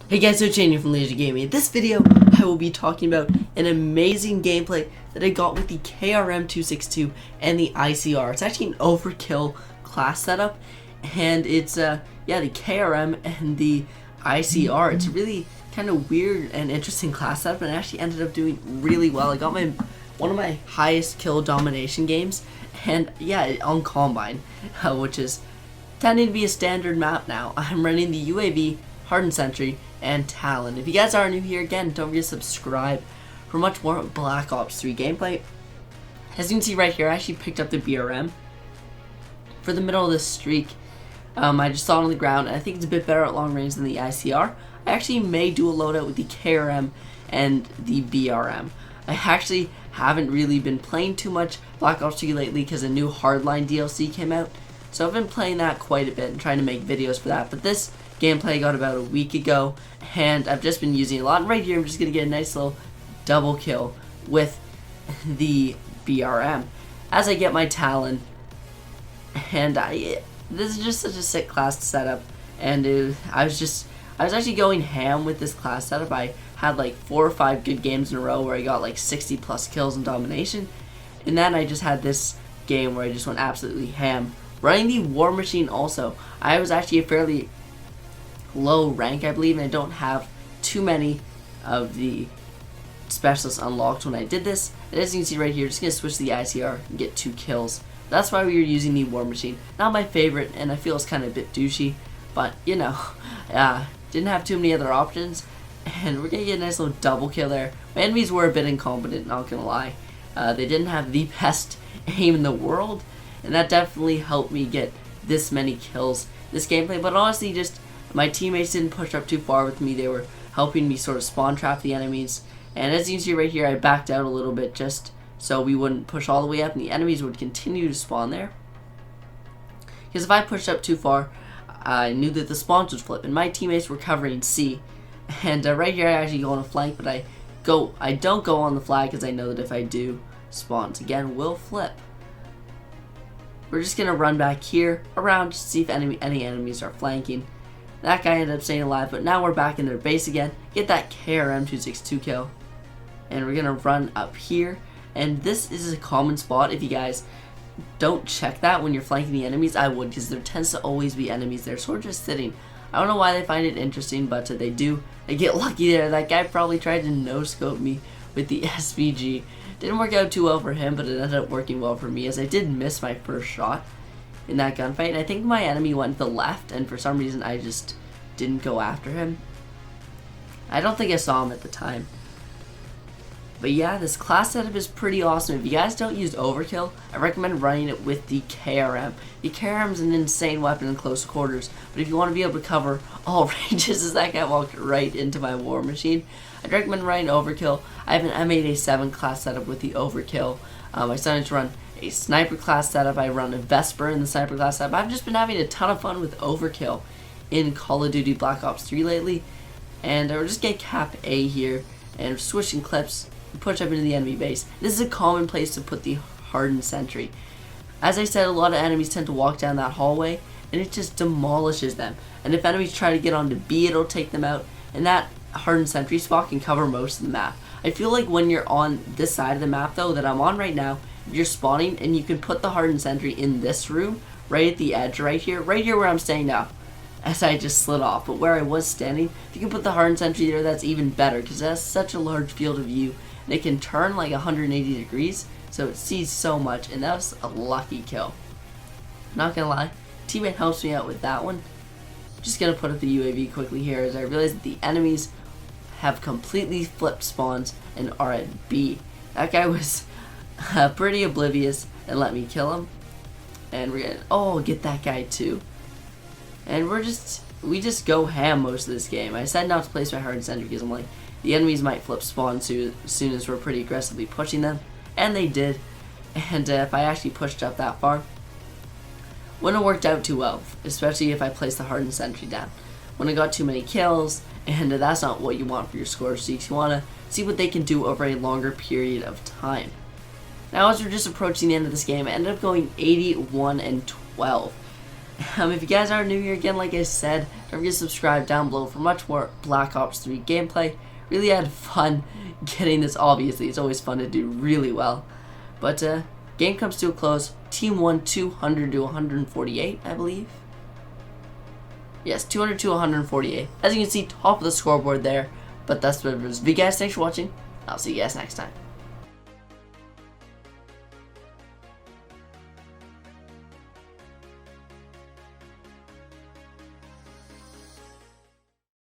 Hey guys, so Shane here from Laser Gaming. In this video, I will be talking about an amazing gameplay that I got with the KRM 262 and the ICR. It's actually an Overkill class setup, and it's the KRM and the ICR. It's a really kind of weird and interesting class setup, and it actually ended up doing really well. I got one of my highest kill domination games, and yeah, on Combine, which is tending to be a standard map now. I'm running the UAV, Hardened Sentry, and Talon. If you guys are new here, again, don't forget to subscribe for much more Black Ops 3 gameplay. As you can see right here, I actually picked up the BRM for the middle of this streak. I just saw it on the ground, and I think it's a bit better at long range than the ICR. I actually may do a loadout with the KRM and the BRM. I actually haven't really been playing too much Black Ops 3 lately because a new Hardline DLC came out. So I've been playing that quite a bit and trying to make videos for that. But this gameplay I got about a week ago, and I've just been using it a lot. And right here, I'm just going to get a nice little double kill with the BRM as I get my Talon. And this is just such a sick class setup. And I was actually going ham with this class setup. I had like 4 or 5 good games in a row where I got like 60 plus kills in domination. And then I just had this game where I just went absolutely ham. Running the War Machine also. I was actually a fairly low rank, I believe, and I don't have too many of the specialists unlocked when I did this. And as you can see right here, just going to switch to the ICR and get 2 kills. That's why we were using the War Machine. Not my favorite, and I feel it's kind of a bit douchey, but you know, didn't have too many other options. And we're going to get a nice little double kill there. My enemies were a bit incompetent, not going to lie. They didn't have the best aim in the world, and that definitely helped me get this many kills this gameplay. But honestly, just my teammates didn't push up too far with me. They were helping me sort of spawn trap the enemies. And as you can see right here, I backed out a little bit just so we wouldn't push all the way up and the enemies would continue to spawn there. Because if I pushed up too far, I knew that the spawns would flip, and my teammates were covering C. And right here, I actually go on a flank, but I don't go on the flag because I know that if I do, spawns again will flip. We're just going to run back here around to see if any enemies are flanking. That guy ended up staying alive, but now we're back in their base again. Get that KRM 262 kill. And we're going to run up here. And this is a common spot. If you guys don't check that when you're flanking the enemies, I would, because there tends to always be enemies there. So we're just sitting. I don't know why they find it interesting, but they do. They get lucky there. That guy probably tried to no-scope me with the SVG. Didn't work out too well for him, but it ended up working well for me as I did miss my first shot in that gunfight. And I think my enemy went to the left, and for some reason I just didn't go after him. I don't think I saw him at the time. But yeah, this class setup is pretty awesome. If you guys don't use Overkill, I recommend running it with the KRM. The KRM is an insane weapon in close quarters, but if you want to be able to cover all ranges, as that guy walked right into my War Machine, I'd recommend running Overkill. I have an M8A7 class setup with the Overkill. I started to run a sniper class setup. I run a Vesper in the sniper class setup. I've just been having a ton of fun with Overkill in Call of Duty Black Ops 3 lately, and we're just going to cap A here and switching clips and push up into the enemy base. This is a common place to put the Hardened Sentry. As I said, a lot of enemies tend to walk down that hallway, and it just demolishes them. And if enemies try to get onto B, it'll take them out, and that Hardened Sentry spot can cover most of the map. I feel like when you're on this side of the map, though, that I'm on right now, you're spawning, and you can put the Hardened Sentry in this room, right at the edge, right here where I'm standing now, as I just slid off. But where I was standing, if you can put the Hardened Sentry there, that's even better, because it has such a large field of view, and it can turn like 180 degrees, so it sees so much, and that was a lucky kill. Not gonna lie, teammate helps me out with that one. Just gonna put up the UAV quickly here as I realize that the enemies have completely flipped spawns and are at B. That guy was pretty oblivious and let me kill him. And we're gonna get that guy too. And we just go ham most of this game. I decided not to place my Hardened Sentry because I'm like, the enemies might flip spawn soon as we're pretty aggressively pushing them. And they did. And if I actually pushed up that far, wouldn't have worked out too well, especially if I placed the Hardened Sentry down. When I got too many kills, and that's not what you want for your score streaks. You want to see what they can do over a longer period of time. Now, as we're just approaching the end of this game, I ended up going 81-12. If you guys are new here, again, like I said, don't forget to subscribe down below for much more Black Ops 3 gameplay. Really had fun getting this, obviously. It's always fun to do really well. But, game comes to a close. Team won 200 to 148, I believe. Yes, 200 to 148. As you can see, top of the scoreboard there. But that's what it is. But guys, thanks for watching. I'll see you guys next time.